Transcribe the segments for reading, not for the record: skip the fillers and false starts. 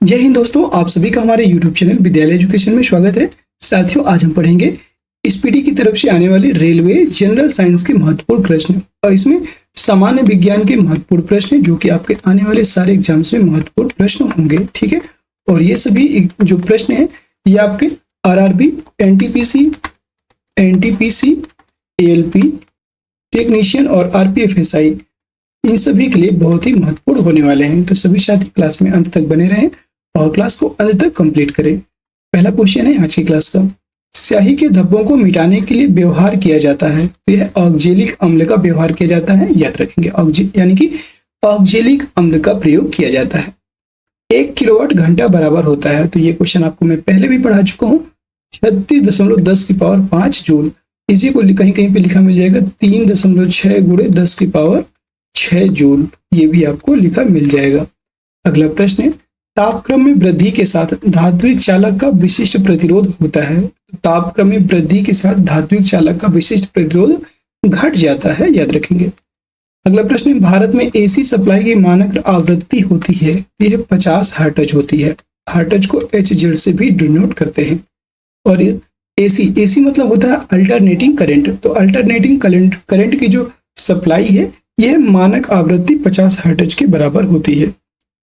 जय हिंद दोस्तों, आप सभी का हमारे YouTube चैनल विद्यालय एजुकेशन में स्वागत है। साथियों, आज हम पढ़ेंगे स्पीडी की तरफ से आने वाले रेलवे जनरल साइंस के महत्वपूर्ण प्रश्न और इसमें सामान्य विज्ञान के महत्वपूर्ण प्रश्न जो कि आपके आने वाले सारे एग्जाम्स में महत्वपूर्ण प्रश्न होंगे। ठीक है, और ये सभी जो प्रश्न है ये आपके RRB, NTPC, ALP टेक्नीशियन और RPFSI इन सभी के लिए बहुत ही महत्वपूर्ण होने वाले हैं। तो सभी साथी क्लास में अंत तक बने रहें और क्लास को अंत तक कंप्लीट करें। पहला क्वेश्चन है आज की क्लास का, स्याही के धब्बों को मिटाने के लिए व्यवहार किया जाता है। तो यह ऑक्जेलिक अम्ल का व्यवहार किया जाता है, याद रखेंगे। यानी कि ऑक्जेलिक अम्ल का प्रयोग किया जाता है। 1 किलोवाट घंटा बराबर होता है। तो ये क्वेश्चन आपको मैं पहले भी पढ़ा चुका हूँ। 36.10 की पावर 5 जूल। इसी को कहीं कहीं पे लिखा मिल जाएगा 3.6 × 10 की पावर 6 जूल। ये भी आपको लिखा मिल जाएगा। अगला प्रश्न है, तापक्रम में वृद्धि के साथ धात्विक चालक का विशिष्ट प्रतिरोध होता है। तापक्रम में वृद्धि के साथ धात्विक चालक का विशिष्ट प्रतिरोध घट जाता है, याद रखेंगे। अगला प्रश्न है, भारत में AC सप्लाई की मानक आवृत्ति होती है। यह 50 हर्ट्ज होती है। हर्ट्ज को HZ से भी डिनोट करते हैं। और AC मतलब होता है अल्टरनेटिंग करंट। तो अल्टरनेटिंग करंट की जो सप्लाई है यह मानक आवृत्ति 50 हर्ट्ज के बराबर होती है।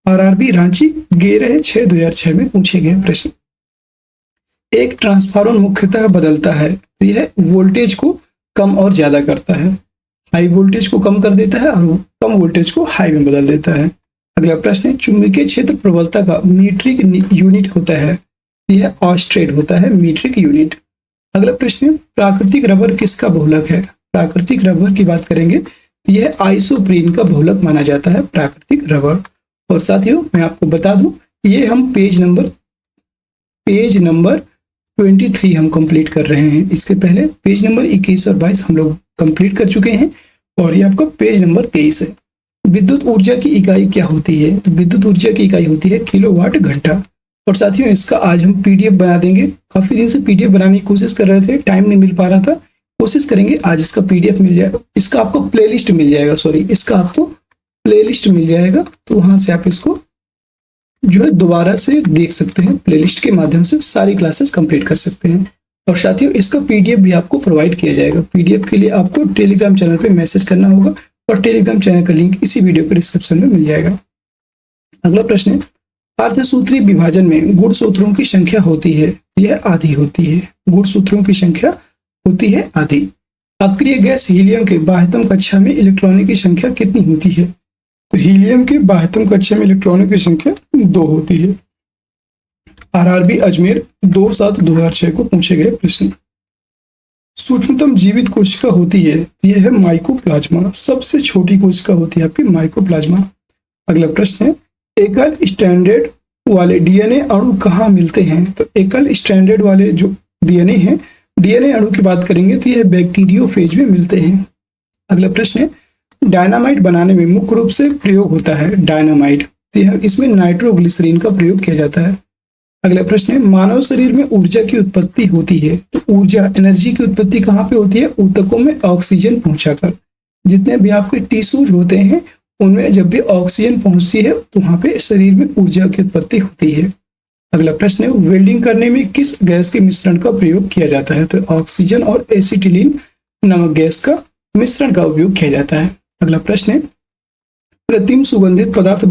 RRB रांची 11/6/2006 में पूछे गए प्रश्न। एक ट्रांसफार्मर मुख्यतः बदलता है। तो यह वोल्टेज को कम और ज्यादा करता है। हाई वोल्टेज को कम कर देता है और कम वोल्टेज को हाई में बदल देता है। अगला प्रश्न है, चुंबकीय क्षेत्र प्रबलता का मीट्रिक यूनिट होता है। यह ऑस्ट्रेड होता है, मीट्रिक यूनिट। अगला प्रश्न है, प्राकृतिक रबर किसका बहुलक है। प्राकृतिक रबर की बात करेंगे, यह आइसोप्रीन का बहुलक माना जाता है, प्राकृतिक रबर। और साथियों, मैं आपको बता दूं, ये हम पेज नंबर 23 हम कंप्लीट कर रहे हैं। इसके पहले पेज नंबर 21 और 22 हम लोग कंप्लीट कर चुके हैं और ये आपका पेज नंबर 23 है। विद्युत ऊर्जा की इकाई क्या होती है। तो विद्युत ऊर्जा की इकाई होती है किलोवाट घंटा। और साथियों, इसका आज हम PDF बना देंगे। काफी दिन से PDF बनाने की कोशिश कर रहे थे, टाइम नहीं मिल पा रहा था। कोशिश करेंगे आज इसका PDF मिल जाएगा। इसका आपको प्लेलिस्ट मिल जाएगा, इसका आपको प्लेलिस्ट मिल जाएगा। तो वहां से आप इसको जो है दोबारा से देख सकते हैं। प्लेलिस्ट के माध्यम से सारी क्लासेस कंप्लीट कर सकते हैं। और साथियों, इसका PDF भी आपको प्रोवाइड किया जाएगा। PDF के लिए आपको टेलीग्राम चैनल पे मैसेज करना होगा और टेलीग्राम चैनल का लिंक इसी वीडियो के डिस्क्रिप्शन में मिल जाएगा। अगला प्रश्न है, अर्धसूत्रीय विभाजन में गुणसूत्रों की संख्या होती है। यह आधी होती है। गुणसूत्रों की संख्या होती है आधी। अक्रिय गैस हीलियम के बाह्यतम कक्षा में इलेक्ट्रॉनों की संख्या कितनी होती है। तो हीलियम के बाह्यतम कक्षा में इलेक्ट्रॉनों की संख्या 2 होती है। RRB अजमेर 2/7/2006 को पूछे गए प्रश्न। सूक्ष्मतम जीवित कोशिका होती है, यह है माइकोप्लाज्मा। सबसे छोटी कोशिका होती है आपकी माइकोप्लाज्मा। अगला प्रश्न है, एकल स्ट्रैंडेड वाले DNA अणु कहाँ मिलते हैं। तो एकल स्ट्रैंडेड वाले जो DNA है, DNA अणु की बात करेंगे तो यह बैक्टीरियोफेज में मिलते हैं। अगला प्रश्न है, डायनामाइट बनाने में मुख्य रूप से प्रयोग होता है डायनामाइट। तो यह इसमें नाइट्रोग्लिसरीन का प्रयोग किया जाता है। अगला प्रश्न है, मानव शरीर में ऊर्जा की उत्पत्ति होती है। तो ऊर्जा एनर्जी की उत्पत्ति कहाँ पे होती है। ऊतकों में ऑक्सीजन पहुंचाकर। जितने भी आपके टिश्यूज होते हैं उनमें जब भी ऑक्सीजन पहुंचती है तो वहां पे शरीर में ऊर्जा की उत्पत्ति होती है। अगला प्रश्न है, वेल्डिंग करने में किस गैस के मिश्रण का प्रयोग किया जाता है। तो ऑक्सीजन और एसिटिलीन नामक गैस का मिश्रण का उपयोग किया जाता है। अगला प्रश्न है, कृत्रिम सुगंधित पदार्थ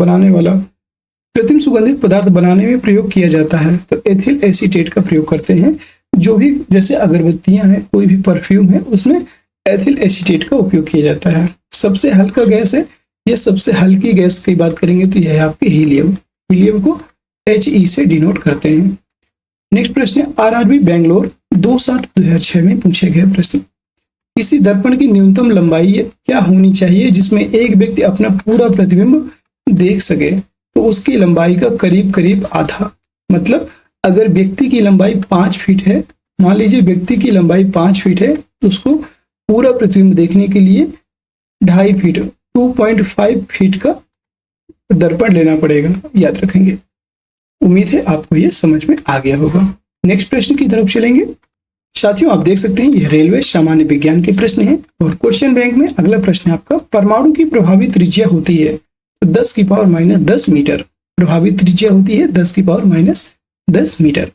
बनाने में प्रयोग किया जाता है। तो एथिल एसीटेट का प्रयोग करते हैं। जो भी जैसे अगरबत्तियां हैं, कोई भी परफ्यूम है, उसमें एथिल एसीटेट का उपयोग किया जाता है। सबसे हल्का गैस है, यह सबसे हल्की गैस की बात करेंगे तो यह है आपकी हीलियम। हीलियम को HE से डिनोट करते हैं। नेक्स्ट प्रश्न है, RRB बेंगलोर 2/7/2006 में पूछे गए प्रश्न। किसी दर्पण की न्यूनतम लंबाई क्या होनी चाहिए जिसमें एक व्यक्ति अपना पूरा प्रतिबिंब देख सके। तो उसकी लंबाई का करीब करीब आधा। मतलब अगर व्यक्ति की लंबाई 5 फीट है, मान लीजिए व्यक्ति की लंबाई 5 फीट है, तो उसको पूरा प्रतिबिंब देखने के लिए 2.5 फीट 2.5 फीट का दर्पण लेना पड़ेगा, याद रखेंगे। उम्मीद है आपको ये समझ में आ गया होगा। नेक्स्ट प्रश्न की तरफ चलेंगे। साथियों, आप देख सकते हैं ये रेलवे सामान्य विज्ञान के प्रश्न हैं और क्वेश्चन बैंक में अगला प्रश्न है आपका, परमाणु की प्रभावी त्रिज्या होती है तो 10⁻⁻10 मीटर। प्रभावी त्रिज्या होती है 10⁻⁻10 मीटर।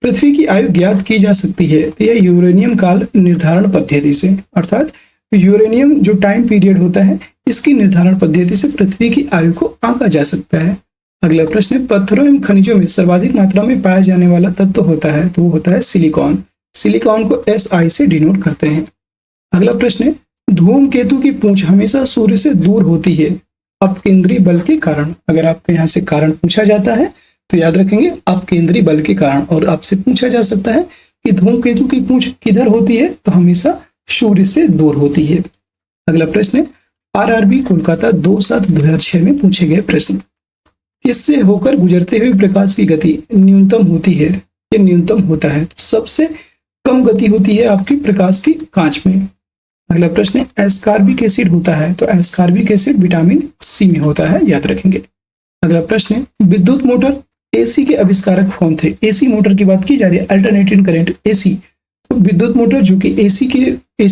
पृथ्वी की आयु ज्ञात की जा सकती है तो यह यूरेनियम काल निर्धारण पद्धति से, अर्थात यूरेनियम जो टाइम पीरियड होता है इसकी निर्धारण पद्धति से पृथ्वी की आयु को आंका जा सकता है। अगला प्रश्न है, पत्थरों एवं खनिजों में सर्वाधिक मात्रा में पाया जाने वाला तत्व होता है तो वो होता है सिलिकॉन। सिलिकॉन को Si से डिनोट करते हैं। अगला प्रश्न है, धूमकेतु की पूंछ हमेशा सूर्य से दूर होती है अपकेंद्री बल के कारण। अगर आपके यहाँ से कारण पूछा जाता है तो याद रखेंगे अपकेंद्री बल के कारण। और आपसे पूछा जा सकता है कि धूमकेतु की पूंछ किधर होती है तो हमेशा सूर्य से दूर होती है। अगला प्रश्न है, RRB कोलकाता 2/7/2006 में पूछे गए प्रश्न, किससे होकर गुजरते हुए प्रकाश की गति न्यूनतम होती है या न्यूनतम होता है? तो सबसे कम गति होती है आपकी प्रकाश की कांच में। अगला प्रश्न है, एस्कॉर्बिक एसिड होता है तो एस्कॉर्बिक एसिड विटामिन सी में होता है, याद रखेंगे। अगला प्रश्न है, विद्युत मोटर AC के आविष्कारक कौन थे? AC मोटर की बात की जा रही है, अल्टरनेटिंग करंट AC। तो विद्युत मोटर जो कि AC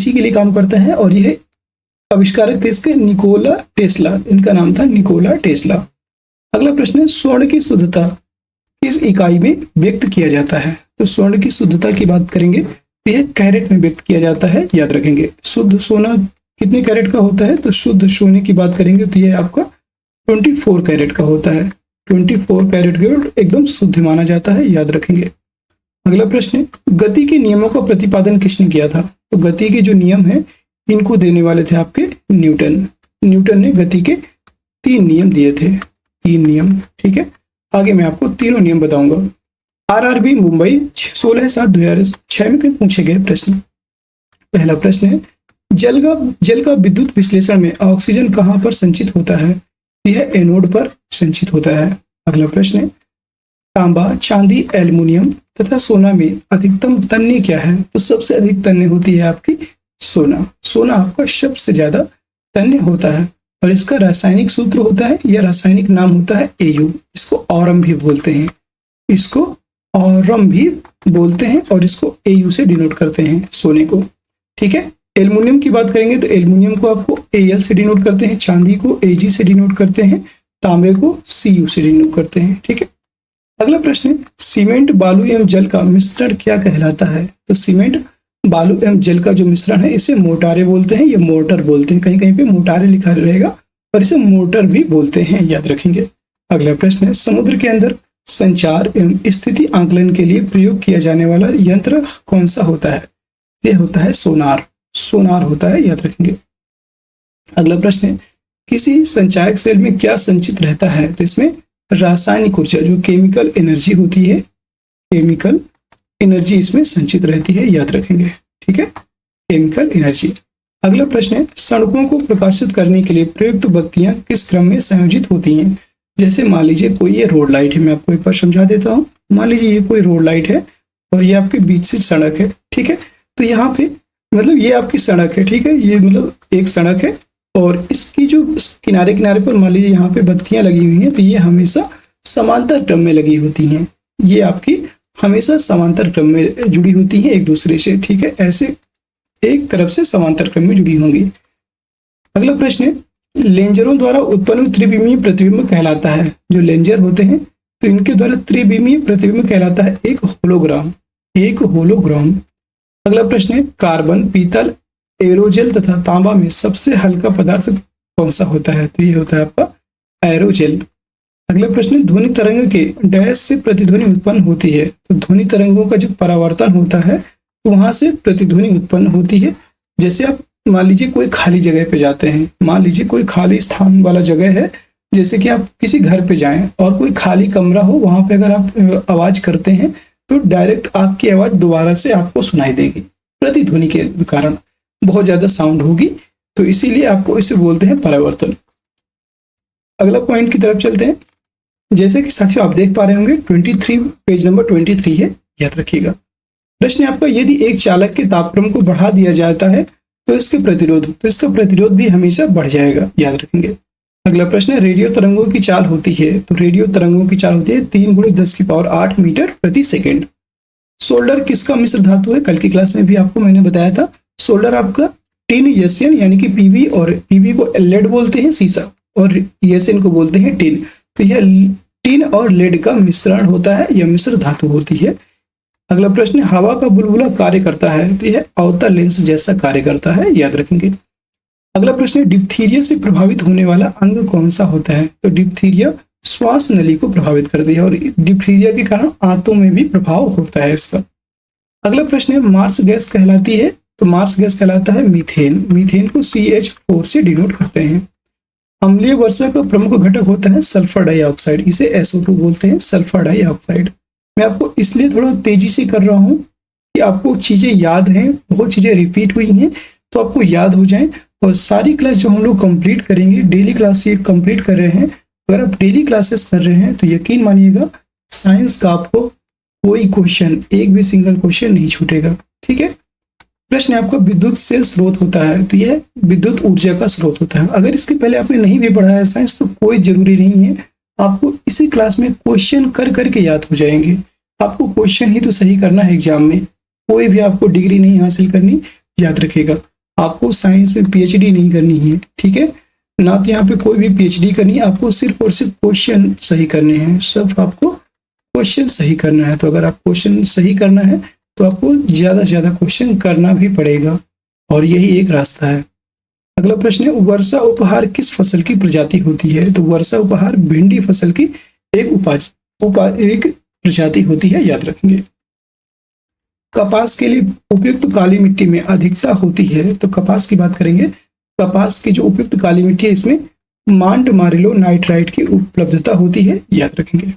के लिए काम करता है और यह आविष्कारक थे इसके निकोला टेस्ला, इनका नाम था निकोला टेस्ला। अगला प्रश्न है, स्वर्ण की शुद्धता किस इकाई में व्यक्त किया जाता है? तो स्वर्ण की शुद्धता की बात करेंगे तो यह कैरेट में व्यक्त किया जाता है, याद रखेंगे। शुद्ध सोना कितने कैरेट का होता है? तो शुद्ध सोने की बात करेंगे तो यह आपका 24 कैरेट का होता है। 24 कैरेट गोल्ड एकदम शुद्ध माना जाता है, याद रखेंगे। अगला प्रश्न है, गति के नियमों का प्रतिपादन किसने किया था? तो गति के जो नियम है इनको देने वाले थे आपके न्यूटन। न्यूटन ने गति के 3 नियम दिए थे, 3 नियम, ठीक है। आगे मैं आपको तीनों नियम बताऊंगा। RRB मुंबई 16/7/2006 में पूछे गए प्रश्न। पहला प्रश्न है, जल का विद्युत विश्लेषण में ऑक्सीजन कहाँ पर संचित होता है? यह एनोड पर संचित होता है। अगला प्रश्न है, तांबा, चांदी, एल्युमिनियम तथा सोना में अधिकतम तन्य क्या है? तो सबसे अधिक तन्य होती है आपकी सोना। सोना आपका सबसे ज्यादा तन्य होता है और इसका रासायनिक सूत्र होता है या रासायनिक नाम होता है Au। इसको ऑरम भी बोलते हैं, इसको ऑरम भी बोलते हैं और इसको Au से डिनोट करते हैं सोने को, ठीक है। एल्युमिनियम की बात करेंगे तो एल्युमिनियम को आपको Al से डिनोट करते हैं, चांदी को Ag से डिनोट करते हैं, तांबे को Cu से डिनोट करते हैं, ठीक है। अगला प्रश्न है, सीमेंट, बालू एवं जल का मिश्रण क्या कहलाता है? तो सीमेंट, बालू एवं जल का जो मिश्रण है इसे मोटारे बोलते हैं या मोटर बोलते हैं। कहीं कहीं पे मोटारे लिखा रहेगा और इसे मोटर भी बोलते हैं, याद रखेंगे। अगला प्रश्न है, समुद्र के अंदर संचार एवं स्थिति आंकलन के लिए प्रयोग किया जाने वाला यंत्र कौन सा होता है? यह होता है सोनार। सोनार होता है, याद रखेंगे। अगला प्रश्न है, किसी संचायक सेल में क्या संचित रहता है? तो इसमें रासायनिक ऊर्जा जो केमिकल एनर्जी होती है, केमिकल एनर्जी इसमें संचित रहती है, याद रखेंगे, ठीक है, केमिकल एनर्जी। अगला प्रश्न है, सड़कों को प्रकाशित करने के लिए प्रयुक्त बत्तियां किस क्रम में संयोजित होती हैं? जैसे मान लीजिए कोई ये रोड लाइट है, मैं आपको एक बार समझा देता हूँ। मान लीजिए ये कोई रोड लाइट है और ये आपके बीच से सड़क है, ठीक है। तो यहाँ पे मतलब ये आपकी सड़क है, ठीक है, ये मतलब एक सड़क है और इसकी जो किनारे किनारे पर मान लीजिए यहाँ पे बत्तियां लगी हुई हैं तो ये हमेशा समांतर क्रम में लगी होती हैं। ये आपकी हमेशा समांतर क्रम में जुड़ी होती हैं एक दूसरे से, ठीक है, ऐसे एक तरफ से समांतर क्रम में जुड़ी होंगी। अगला प्रश्न है, लेंजरों द्वारा उत्पन्न त्रिविमीय प्रतिबिंब कहलाता है। जो लेंजर होते हैं तो इनके द्वारा त्रिविमीय प्रतिबिंब कहलाता है एक होलोग्राम, एक होलोग्राम। अगला प्रश्न है, कार्बन, पीतल, एरोजेल तथा तांबा में सबसे हल्का पदार्थ कौन सा होता है? तो ये होता है आपका एरोजेल। अगला प्रश्न है, ध्वनि तरंग के डैश से प्रतिध्वनि उत्पन्न होती है। तो ध्वनि तरंगों का जब परावर्तन होता है तो वहां से प्रतिध्वनि उत्पन्न होती है। जैसे आप मान लीजिए कोई खाली जगह पे जाते हैं, मान लीजिए कोई खाली स्थान वाला जगह है, जैसे कि आप किसी घर पे जाएं और कोई खाली कमरा हो, वहां पे अगर आप आवाज करते हैं तो डायरेक्ट आपकी आवाज दोबारा से आपको सुनाई देगी, प्रतिध्वनि के कारण बहुत ज्यादा साउंड होगी, तो इसीलिए आपको इसे बोलते हैं परावर्तन। अगला पॉइंट की तरफ चलते हैं। जैसे कि साथियों आप देख पा रहे होंगे 23 पेज नंबर 23 है, याद रखिएगा। प्रश्न आपका, यदि एक चालक के तापक्रम को बढ़ा दिया जाता है तो इसका प्रतिरोध भी हमेशा बढ़ जाएगा, याद रखेंगे। अगला प्रश्न है, रेडियो तरंगों की चाल होती है। तो रेडियो तरंगों की चाल होती है 3 × 10⁸ मीटर प्रति सेकेंड। सोल्डर किसका मिश्र धातु है? कल की क्लास में भी आपको मैंने बताया था। सोल्डर आपका टिन यसन यानी कि पीबी, और पीबी को लेड बोलते हैं शीशा, और यसन को बोलते हैं टिन। तो यह टिन और लेड का मिश्रण होता है, यह मिश्र धातु होती है। अगला प्रश्न है, हवा का बुलबुला कार्य करता है, तो यह अवतल लेंस जैसा कार्य करता है, याद रखेंगे। अगला प्रश्न है, डिप्थीरिया से प्रभावित होने वाला अंग कौन सा होता है? तो डिप्थीरिया श्वास नली को प्रभावित करती है और डिप्थीरिया के कारण आंतों में भी प्रभाव होता है इसका। अगला प्रश्न है, मार्स गैस कहलाती है, तो मार्स गैस कहलाता है मीथेन। मीथेन को CH4 से डिनोट करते हैं। अम्लीय वर्षा का प्रमुख घटक होता है सल्फर डाइऑक्साइड, इसे SO2 बोलते हैं, सल्फर डाइऑक्साइड। मैं आपको इसलिए थोड़ा तेजी से कर रहा हूँ कि आपको चीजें याद हैं, बहुत चीजें रिपीट हुई हैं, तो आपको याद हो जाएं। और सारी क्लास जब हम लोग कंप्लीट करेंगे, डेली क्लास ये कंप्लीट कर रहे हैं, अगर आप डेली क्लासेस कर रहे हैं तो यकीन मानिएगा साइंस का आपको कोई क्वेश्चन, एक भी सिंगल क्वेश्चन नहीं छूटेगा। ठीक है। प्रश्न आपका विद्युत से स्रोत होता है, तो यह विद्युत ऊर्जा का स्रोत होता है। अगर इसके पहले आपने नहीं भी पढ़ा है साइंस तो कोई जरूरी नहीं है, आपको इसी क्लास में क्वेश्चन कर करके याद हो जाएंगे। आपको क्वेश्चन ही तो सही करना है एग्जाम में, कोई भी आपको डिग्री नहीं हासिल करनी, याद रखिएगा। आपको साइंस में PhD नहीं करनी है, ठीक है ना, तो यहाँ पे कोई भी PhD करनी है, आपको सिर्फ और सिर्फ क्वेश्चन सही करने हैं, सिर्फ आपको क्वेश्चन सही करना है। तो अगर आप क्वेश्चन सही करना है तो आपको ज्यादा से ज्यादा क्वेश्चन करना भी पड़ेगा, और यही एक रास्ता है। अगला प्रश्न है, वर्षा उपहार किस फसल की प्रजाति होती है? तो वर्षा उपहार भिंडी फसल की एक प्रजाति होती है, याद रखेंगे। कपास के लिए उपयुक्त काली मिट्टी में अधिकता होती है, तो कपास की बात करेंगे, कपास की जो उपयुक्त काली मिट्टी है इसमें मांट मारिलो नाइट्राइट की उपलब्धता होती है, याद रखेंगे।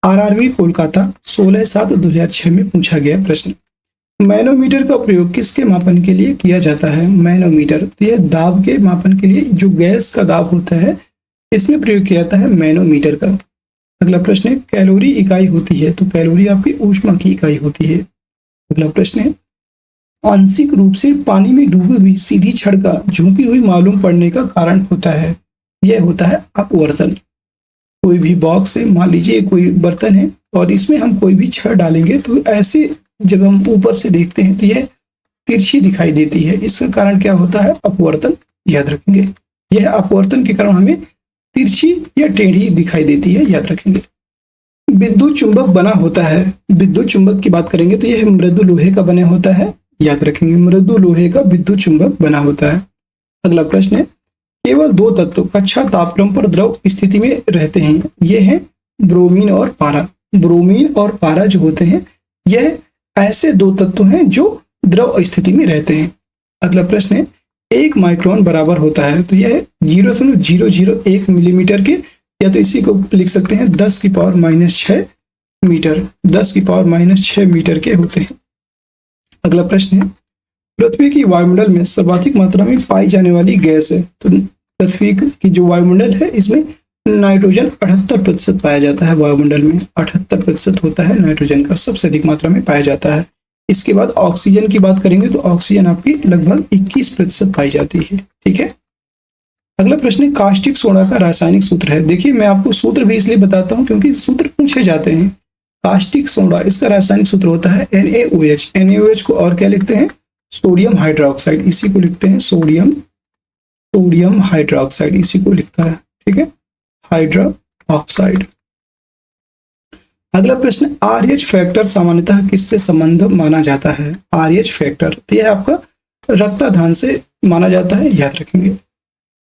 RRB कोलकाता 16/7/2006 में पूछा गया प्रश्न, मैनोमीटर का प्रयोग किसके मापन के लिए किया जाता है? मैनोमीटर, तो यह दाब के मापन के लिए, जो गैस का दाब होता है इसमें प्रयोग किया जाता है मैनोमीटर का। अगला प्रश्न है, कैलोरी इकाई होती है, तो कैलोरी आपकी ऊष्मा की इकाई होती है। अगला प्रश्न है, आंशिक रूप से पानी में डूबी हुई सीधी छड़ का झुकी हुई मालूम पड़ने का कारण होता है, यह होता है अपवर्तन। कोई भी बॉक्स है, मान लीजिए कोई बर्तन है और इसमें हम कोई भी छड़ डालेंगे तो ऐसे जब हम ऊपर से देखते हैं तो यह तिरछी दिखाई देती है, इसका कारण क्या होता है? अपवर्तन, याद रखेंगे। यह अपवर्तन के कारण हमें तिरछी या टेढ़ी दिखाई देती है, याद रखेंगे। विद्युत चुंबक बना होता है, विद्युत चुंबक की बात करेंगे तो यह मृदु लोहे का बना होता है, याद रखेंगे। मृदु लोहे का विद्युत चुंबक बना होता है। अगला प्रश्न है, केवल दो तत्व कक्षा तापक्रम पर द्रव स्थिति में रहते हैं, ये हैं ब्रोमीन और पारा। ब्रोमीन और पारा जो होते हैं यह ऐसे दो तत्व हैं जो द्रव स्थिति में रहते हैं। अगला प्रश्न है, 1 माइक्रोन बराबर होता है, तो यह 0.001 मिलीमीटर के, या तो इसी को लिख सकते हैं 10⁻⁻6 मीटर, 10⁻⁻6 मीटर के होते हैं। अगला प्रश्न है, पृथ्वी की वायुमंडल में सर्वाधिक मात्रा में पाई जाने वाली गैस है, तो पृथ्वी की जो वायुमंडल है इसमें नाइट्रोजन 78% पाया जाता है। वायुमंडल में 78% होता है नाइट्रोजन का, सबसे अधिक मात्रा में पाया जाता है। इसके बाद ऑक्सीजन की बात करेंगे तो ऑक्सीजन आपकी लगभग 21% पाई जाती है, ठीक है। अगला प्रश्न है, कास्टिक सोडा का रासायनिक सूत्र है। देखिए मैं आपको सूत्र भी इसलिए बताता हूँ क्योंकि सूत्र पूछे जाते हैं। कास्टिक सोडा, इसका रासायनिक सूत्र होता है NaOH। NaOH को और क्या लिखते हैं? सोडियम हाइड्रोक्साइड, इसी को लिखते हैं सोडियम हाइड्रोक्साइड, इसी को लिखता है, ठीक है, हाइड्रोक्साइड। अगला प्रश्न, RH फैक्टर सामान्यतः किससे संबंध माना जाता है? RH फैक्टर, तो यह आपका रक्ताधान से माना जाता है, याद रखेंगे।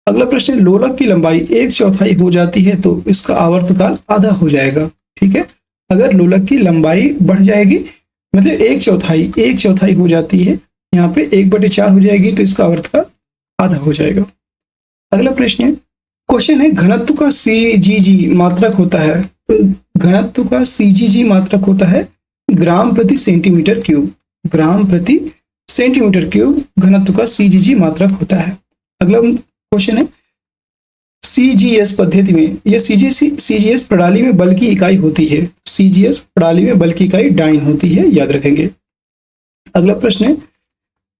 अगला प्रश्न, लोलक की लंबाई 1/4 हो जाती है तो इसका आवर्तकाल आधा हो जाएगा, ठीक है। अगर लोलक की लंबाई बढ़ जाएगी मतलब 1/4 हो जाती है, यहाँ पे 1/4 हो जाएगी तो इसका आवर्तकाल आधा हो जाएगा। अगला प्रश्न है, क्वेश्चन है, घनत्व का CGG मात्रक होता है, तो घनत्व का CGG मात्रक होता है ग्राम प्रति सेंटीमीटर क्यूब। ग्राम प्रति सेंटीमीटर क्यूब घनत्व का CGG मात्रक होता है। अगला क्वेश्चन है, CGS पद्धति में, यह CGS प्रणाली में बल की इकाई होती है। CGS प्रणाली में बल की इकाई डाइन होती है, याद रखेंगे। अगला प्रश्न है,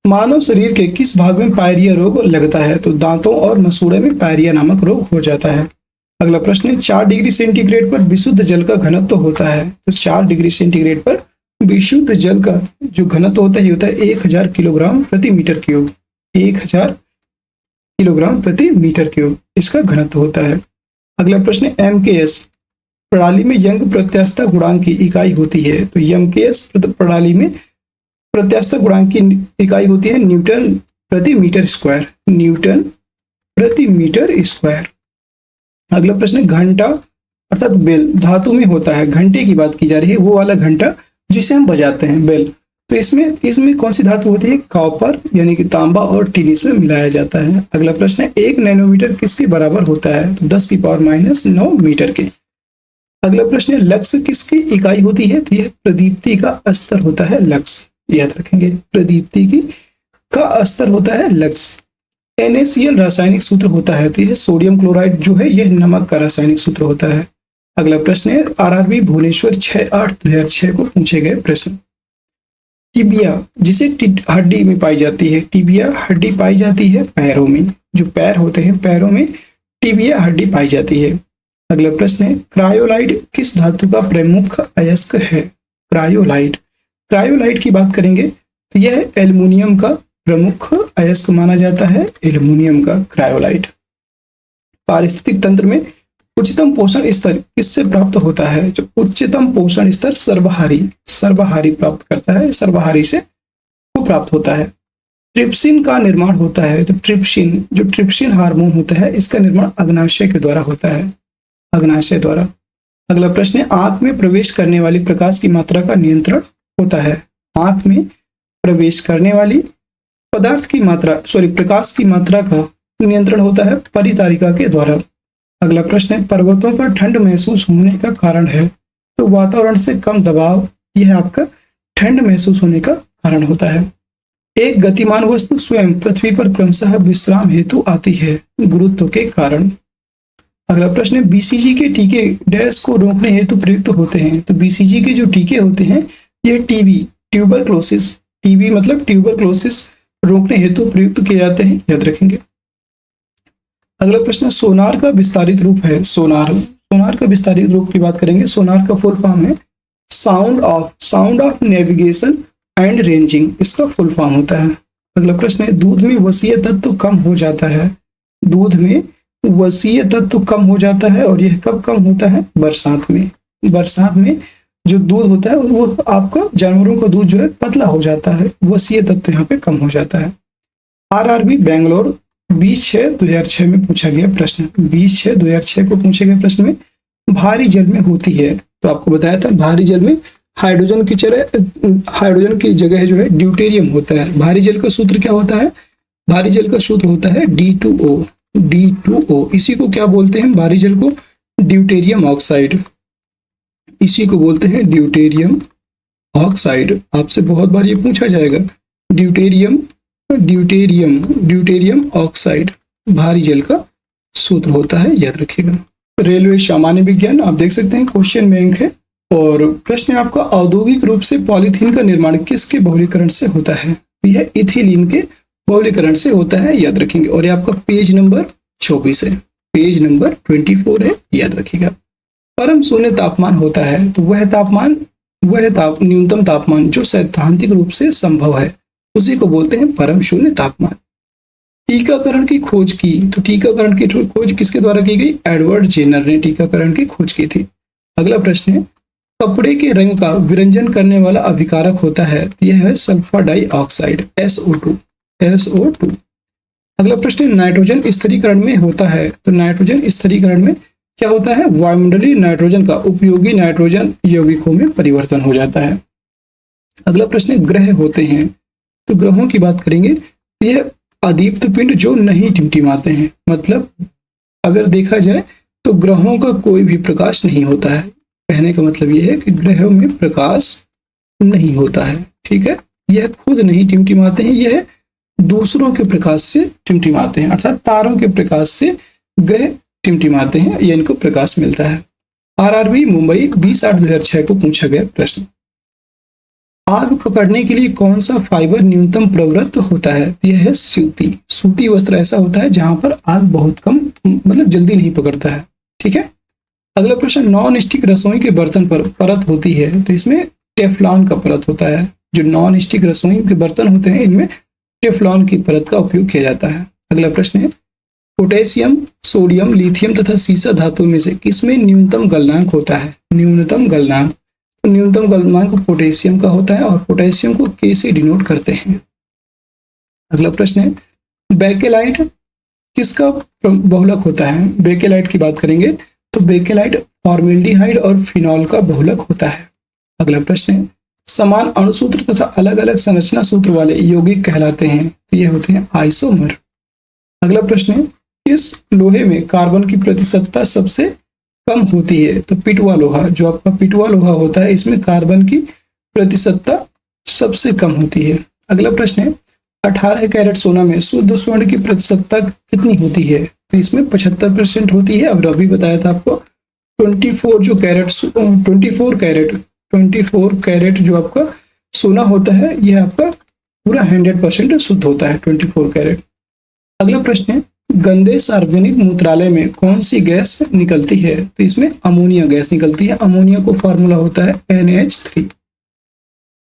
मानव शरीर के किस भाग में पायरिया रोग लगता है? तो दांतों और मसूड़े में पायरिया नामक रोग हो जाता है। अगला प्रश्न है, 4 डिग्री सेंटीग्रेड पर विशुद्ध जल का घनत्व होता है, तो 4 डिग्री सेंटीग्रेड पर विशुद्ध जल का जो घनत्व होता है ये होता है 1000 किलोग्राम प्रति मीटर क्यूब। 1000 किलोग्राम प्रति मीटर क्यूब इसका घनत्व होता है। अगला प्रश्न है, MKS प्रणाली में यंग प्रत्यास्थता गुणांक की इकाई होती है? तो यमकेएस प्रणाली में प्रत्यास्थता गुणांक की इकाई होती है न्यूटन प्रति मीटर स्क्वायर, न्यूटन प्रति मीटर स्क्वायर। अगला प्रश्न है, घंटा अर्थात बेल धातु में होता है, घंटे की बात की जा रही है, वो वाला घंटा जिसे हम बजाते हैं, बेल। तो इसमें कौन सी धातु होती है? कॉपर यानी कि तांबा और टीन इसमें मिलाया जाता है। अगला प्रश्न है, 1 नैनोमीटर किसके बराबर होता है? तो 10⁻⁻9 मीटर के। अगला प्रश्न है, लक्स किसकी इकाई होती है? तो यह प्रदीप्ति का स्तर होता है, लक्स, याद रखेंगे, प्रदीप्ति की का स्तर होता है लक्स। NaCl रासायनिक सूत्र होता है, तो यह सोडियम क्लोराइड जो है यह नमक का रासायनिक सूत्र होता है। अगला प्रश्न है, RRB भुवनेश्वर 6/8/2006 को पूछे गए प्रश्न। टिबिया जिसे हड्डी में पाई जाती है, टिबिया हड्डी पाई जाती है पैरों में, जो पैर होते हैं पैरों में टिबिया हड्डी पाई जाती है। अगला प्रश्न है, क्रायोलाइट किस धातु का प्रमुख अयस्क है? क्रायोलाइट, क्रायोलाइट की बात करेंगे तो यह एल्युमिनियम का प्रमुख अयस्क माना जाता है, एल्युमिनियम का क्रायोलाइट। पारिस्थितिक तंत्र में उच्चतम पोषण स्तर किससे प्राप्त होता है? जो उच्चतम पोषण स्तर सर्वहारी प्राप्त करता है, सर्वहारी से वो प्राप्त होता है। ट्रिप्सिन का निर्माण होता है, तो ट्रिप्सिन हार्मोन होता है, इसका निर्माण अग्नाशय के द्वारा होता है, अग्नाशय द्वारा। अगला प्रश्न है, आंख में प्रवेश करने वाली प्रकाश की मात्रा का नियंत्रण होता है? आंख में प्रवेश करने वाली प्रकाश की मात्रा का नियंत्रण होता है परितारिका के द्वारा। अगला प्रश्न है, पर्वतों पर ठंड महसूस होने का कारण है? तो वातावरण से कम दबाव, यह आपका ठंड महसूस होने का कारण होता है। एक गतिमान वस्तु स्वयं पृथ्वी पर क्रमशः विश्राम हेतु आती है, गुरुत्व के कारण। अगला प्रश्न है, BCG के टीके डैश को रोकने हेतु प्रयुक्त होते हैं? तो BCG के जो टीके होते हैं यह टीबी मतलब ट्यूबरक्लोसिस रोकने हेतु प्रयुक्त किए जाते हैं, याद रखेंगे। अगला प्रश्न, सोनार का विस्तारित रूप है? सोनार का विस्तारित रूप की बात करेंगे, सोनार का फुल फॉर्म है sound of navigation and ranging, इसका फुल फॉर्म होता है। अगला प्रश्न है, दूध में वसीय तत्व कम हो जाता है? दूध में वसीय तत्व कम हो जाता है, और यह कब कम होता है? बरसात में जो दूध होता है वो आपका जानवरों का दूध जो है पतला हो जाता है, वसीय तत्व यहाँ पे कम हो जाता है। RRB बेंगलोर 20/6/2006 में पूछा गया प्रश्न, 20/6/2006 को पूछे गए प्रश्न में भारी जल में होती है। तो आपको बताया था भारी जल में हाइड्रोजन की जगह जो है ड्यूटेरियम होता है। भारी जल का सूत्र क्या होता है? भारी जल का सूत्र होता है D2O। इसी को क्या बोलते हैं? भारी जल को ड्यूटेरियम ऑक्साइड, इसी को बोलते हैं ड्यूटेरियम ऑक्साइड। आपसे बहुत बार ये पूछा जाएगा, ड्यूटेरियम ऑक्साइड भारी जल का सूत्र होता है, याद रखिएगा। रेलवे सामान्य विज्ञान आप देख सकते हैं, क्वेश्चन बैंक है। और प्रश्न आपका, औद्योगिक रूप से पॉलीथीन का निर्माण किसके बहुलीकरण से होता है? यह इथिलीन के बहुलीकरण से होता है, याद रखेंगे। और ये आपका पेज नंबर 24 है, पेज नंबर 24 है, याद रखिएगा। परम शून्य तापमान होता है, तो वह न्यूनतम तापमान जो सैद्धांतिक रूप से संभव है उसी को बोलते हैं परम शून्य तापमान। टीकाकरण की खोज की, तो टीकाकरण की खोज किसके द्वारा की गई? एडवर्ड जेनर ने टीकाकरण की खोज की थी। अगला प्रश्न है, कपड़े के रंग का विरंजन करने वाला अभिकारक होता है? यह है सल्फर डाइऑक्साइड, SO2। अगला प्रश्न, नाइट्रोजन स्थिरीकरण में होता है? तो नाइट्रोजन स्थिरीकरण में क्या होता है? वायुमंडलीय नाइट्रोजन का उपयोगी नाइट्रोजन यौगिकों में परिवर्तन हो जाता है। अगला प्रश्न, ग्रह होते हैं, तो ग्रहों की बात करेंगे, यह अदीप्त पिंड जो नहीं टिमटिमाते हैं, मतलब अगर देखा जाए तो ग्रहों का कोई भी प्रकाश नहीं होता है। कहने का मतलब यह है कि ग्रहों में प्रकाश नहीं होता है, ठीक है। यह खुद नहीं टिमटिमाते हैं, यह दूसरों के प्रकाश से टिमटिमाते हैं, अर्थात तारों के प्रकाश से ग्रह टिमटिमाते हैं, यह इनको प्रकाश मिलता है। RRB मुंबई 20/8/2006 को पूछा गया प्रश्न, आग पकड़ने के लिए कौन सा फाइबर न्यूनतम प्रवृत्त होता है? यह है सूती वस्त्र ऐसा होता है जहां पर आग बहुत कम, मतलब जल्दी नहीं पकड़ता है, ठीक है। अगला प्रश्न, नॉन स्टिक रसोई के बर्तन पर परत होती है, तो इसमें टेफ्लॉन का परत होता है। जो नॉन स्टिक रसोई के बर्तन होते हैं इनमें टेफ्लॉन की परत का उपयोग किया जाता है। अगला प्रश्न है, पोटेशियम, सोडियम, लिथियम तथा सीसा धातु में से किसमें न्यूनतम गलनांक होता है? न्यूनतम गलनांक, तो न्यूनतम गलनांक पोटेशियम का होता है और पोटेशियम को के से डिनोट करते हैं। अगला प्रश्न है, बेकेलाइट किसका बहुलक होता है? बेकेलाइट की बात करेंगे तो बेकेलाइट फॉर्मेल्डिहाइड और फिनॉल का बहुलक होता है। अगला प्रश्न है, समान अणुसूत्र तथा अलग अलग संरचना सूत्र वाले यौगिक कहलाते हैं, तो ये होते हैं आइसोमर। अगला प्रश्न है, किस लोहे में कार्बन की प्रतिशतता सबसे कम होती है? तो पिटवा लोहा, जो आपका पिटवा लोहा होता है, इसमें कार्बन की प्रतिशतता सबसे कम होती है। अगला प्रश्न है, 18 कैरेट सोना में शुद्ध स्वर्ण की प्रतिशतता कितनी होती है? तो इसमें 75% होती है। अब अभी बताया था आपको 24 कैरेट जो आपका सोना होता है, यह आपका पूरा 100% शुद्ध होता है, 24 कैरेट। अगला प्रश्न है, गंदे सार्वजनिक मूत्रालय में कौन सी गैस निकलती है? तो इसमें अमोनिया गैस निकलती है। अमोनिया को फॉर्मूला होता है NH3।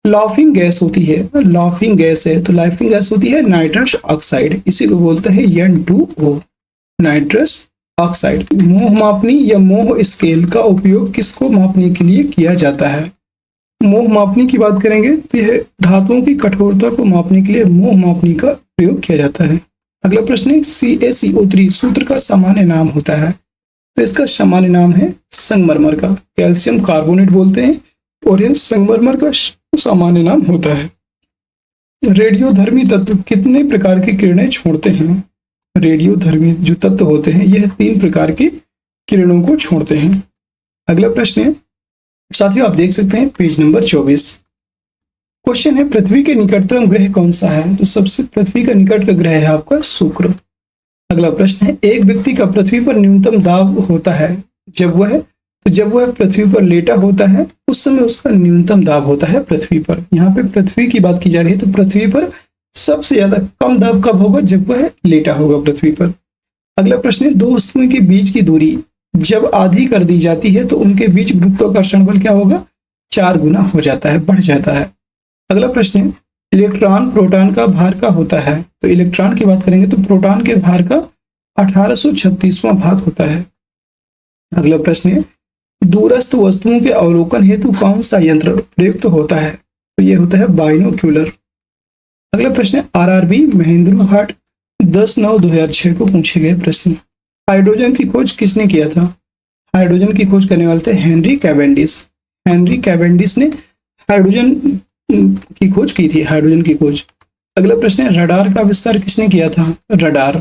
लाफिंग गैस होती है, लाफिंग गैस है तो लाफिंग गैस होती है नाइट्रस ऑक्साइड, इसी को बोलते हैं N2O, नाइट्रस ऑक्साइड। मोह मापनी या मोह स्केल का उपयोग किसको मापने के लिए किया जाता है? मोह मापनी की बात करेंगे तो यह धातुओं की कठोरता को मापने के लिए मोह मापनी का प्रयोग किया जाता है। अगला प्रश्न है, CaCO3 सूत्र का सामान्य नाम होता है, तो इसका सामान्य नाम है संगमरमर का, कैल्शियम कार्बोनेट बोलते हैं और यह संगमरमर का सामान्य नाम होता है। रेडियोधर्मी तत्व कितने प्रकार की किरणें छोड़ते हैं? रेडियोधर्मी जो तत्व होते हैं यह 3 प्रकार की किरणों को छोड़ते हैं। अगला प्रश्न है, साथियों आप देख सकते हैं पेज नंबर 24। क्वेश्चन है, पृथ्वी के निकटतम ग्रह कौन सा है? तो सबसे पृथ्वी का निकट ग्रह है आपका शुक्र। अगला प्रश्न है, एक व्यक्ति का पृथ्वी पर न्यूनतम दाब होता है जब वह पृथ्वी पर लेटा होता है, उस समय उसका न्यूनतम दाब होता है पृथ्वी पर। यहाँ पे पृथ्वी की बात की जा रही है, तो पृथ्वी पर सबसे ज्यादा कम दाब कब होगा? जब वह लेटा होगा पृथ्वी पर। अगला प्रश्न है, 2 वस्तुओं के बीच की दूरी जब आधी कर दी जाती है तो उनके बीच गुरुत्वाकर्षण बल क्या होगा? 4 गुना हो जाता है, बढ़ जाता है। अगला प्रश्न है, इलेक्ट्रॉन प्रोटॉन का भार का होता है, तो इलेक्ट्रॉन की बात करेंगे तो प्रोटॉन के भार का 1836वां भाग होता है। अगला प्रश्न है, दूरस्थ वस्तुओं के अवलोकन हेतु कौन सा यंत्र प्रयुक्त होता है? तो यह होता है बाइनोक्यूलर। अगला प्रश्न है, RRB महेंद्र घाट 10/9/2006 को पूछे गए प्रश्न। हाइड्रोजन की खोज किसने किया था? हाइड्रोजन की खोज करने वाले थे हेनरी कैवेंडिश। हेनरी कैवेंडिश ने हाइड्रोजन की खोज की थी, हाइड्रोजन की खोज। अगला प्रश्न है, रडार का आविष्कार किसने किया था? रडार,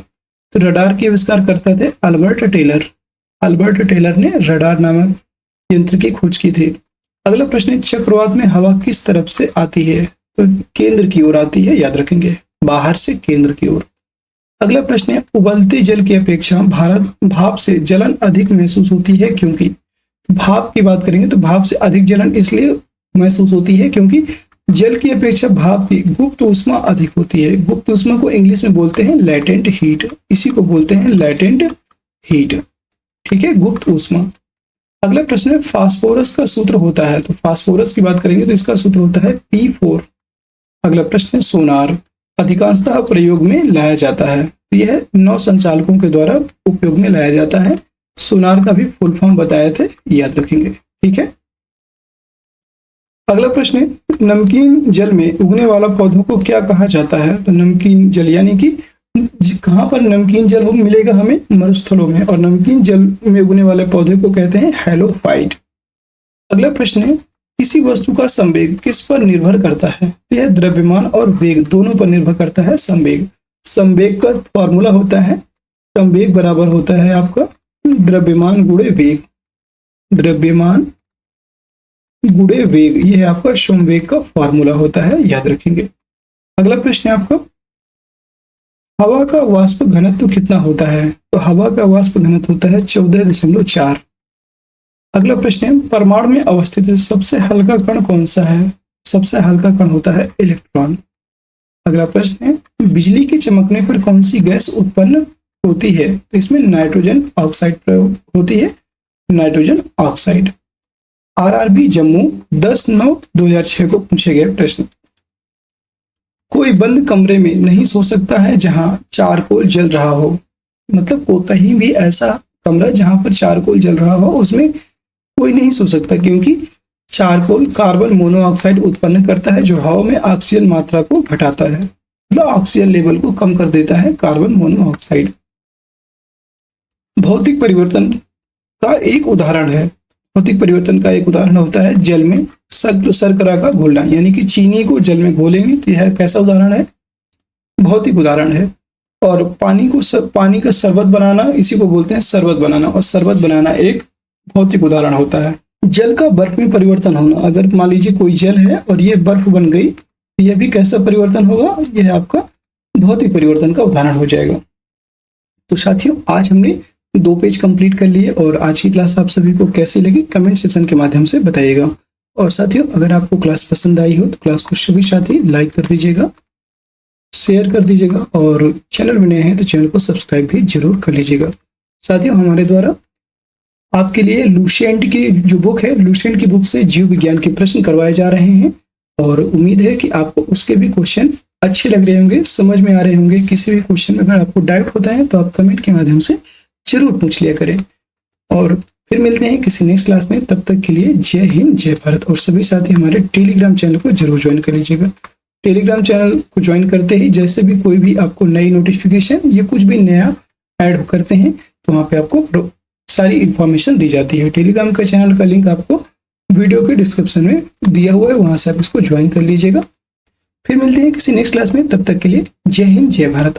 तो रडार के आविष्कार करते थे अल्बर्ट टेलर। अल्बर्ट टेलर ने रडार नामक यंत्र की खोज की थी। अगला प्रश्न है, चक्रवात में हवा किस तरफ से आती है? तो केंद्र की ओर आती है, याद रखेंगे, बाहर से केंद्र की ओर। अगला प्रश्न है, उबलते जल की अपेक्षा भाप से जलन अधिक महसूस होती है क्योंकि? भाप की बात करेंगे तो भाप से अधिक जलन इसलिए महसूस होती है क्योंकि जल की अपेक्षा भाप की गुप्त ऊष्मा अधिक होती है। गुप्त ऊष्मा को इंग्लिश में बोलते हैं लैटेंट हीट, इसी को बोलते हैं लैटेंट हीट, ठीक है, गुप्त ऊष्मा। अगला प्रश्न है, फास्फोरस का सूत्र होता है, तो फास्फोरस की बात करेंगे तो इसका सूत्र होता है P4। अगला प्रश्न है, सोनार अधिकांशतः प्रयोग में लाया जाता है, तो यह नौ संचालकों के द्वारा उपयोग में लाया जाता है। सोनार का भी फुल फॉर्म बताए थे, याद रखेंगे, ठीक है। अगला प्रश्न है, नमकीन जल में उगने वाला पौधों को क्या कहा जाता है? तो नमकीन जल यानी कि कहाँ पर नमकीन जल मिलेगा हमें? मरुस्थलों में, और नमकीन जल में उगने वाले पौधे को कहते हैं हैलोफाइट। अगला प्रश्न है, किसी वस्तु का संवेग किस पर निर्भर करता है? यह द्रव्यमान और वेग दोनों पर निर्भर करता है संवेग। संवेग का फॉर्मूला होता है, संवेग बराबर होता है आपका द्रव्यमान गुणे वेग, द्रव्यमान गुणे वेग, यह आपका संवेग का फॉर्मूला होता है, याद रखेंगे। अगला प्रश्न है आपका, हवा का वाष्प घनत्व कितना होता है? तो हवा का वाष्प घनत्व होता है 14.4। अगला प्रश्न है, परमाणु में अवस्थित सबसे हल्का कण कौन सा है? सबसे हल्का कण होता है इलेक्ट्रॉन। अगला प्रश्न है, बिजली के चमकने पर कौन सी गैस उत्पन्न होती है? तो इसमें नाइट्रोजन ऑक्साइड प्रयोग होती है, नाइट्रोजन ऑक्साइड। RRB जम्मू 10/9/2006 को पूछे गए प्रश्न। कोई बंद कमरे में नहीं सो सकता है जहां चारकोल जल रहा हो, मतलब कहीं भी ऐसा कमरा जहां पर चारकोल जल रहा हो उसमें कोई नहीं सो सकता, क्योंकि चारकोल कार्बन मोनोऑक्साइड उत्पन्न करता है जो हवा में ऑक्सीजन मात्रा को घटाता है, मतलब ऑक्सीजन लेवल को कम कर देता है कार्बन मोनोऑक्साइड। भौतिक परिवर्तन का एक उदाहरण है, भौतिक परिवर्तन का एक उदाहरण होता है जल में शर्करा का घोलना, यानी कि चीनी को जल में घोलेंगे तो यह कैसा उदाहरण है, भौतिक उदाहरण है। और पानी का शरबत बनाना, इसी को बोलते हैं शरबत बनाना, और शरबत बनाना एक भौतिक उदाहरण होता है। जल का बर्फ में परिवर्तन होना, अगर मान लीजिए कोई जल है और यह बर्फ बन गई, यह भी कैसा परिवर्तन होगा, यह आपका भौतिक परिवर्तन का उदाहरण हो जाएगा। तो साथियों, आज हमने 2 पेज कंप्लीट कर लिए, और आज की क्लास आप सभी को कैसी लगी कमेंट सेक्शन के माध्यम से बताइएगा। और साथियों, अगर आपको क्लास पसंद आई हो तो क्लास को सभी साथी लाइक कर दीजिएगा, शेयर कर दीजिएगा, और चैनल में नए हैं तो चैनल को सब्सक्राइब भी जरूर कर लीजिएगा। साथियों, हमारे द्वारा आपके लिए लुसेंट की जो बुक है, लुसेंट की बुक से जीव विज्ञान के प्रश्न करवाए जा रहे हैं, और उम्मीद है कि आपको उसके भी क्वेश्चन अच्छे लग रहे होंगे, समझ में आ रहे होंगे। किसी भी क्वेश्चन में अगर आपको डाउट होता है तो आप कमेंट के माध्यम से जरूर पूछ लिया करें। और फिर मिलते हैं किसी नेक्स्ट क्लास में, तब तक के लिए जय हिंद, जय भारत। और सभी साथी हमारे टेलीग्राम चैनल को जरूर ज्वाइन कर लीजिएगा। टेलीग्राम चैनल को ज्वाइन करते ही जैसे भी कोई भी आपको नई नोटिफिकेशन या कुछ भी नया ऐड करते हैं तो वहाँ पे आपको सारी इंफॉर्मेशन दी जाती है। टेलीग्राम का चैनल का लिंक आपको वीडियो के डिस्क्रिप्शन में दिया हुआ है, वहाँ से आप इसको ज्वाइन कर लीजिएगा। फिर मिलते हैं किसी नेक्स्ट क्लास में, तब तक के लिए जय हिंद, जय भारत।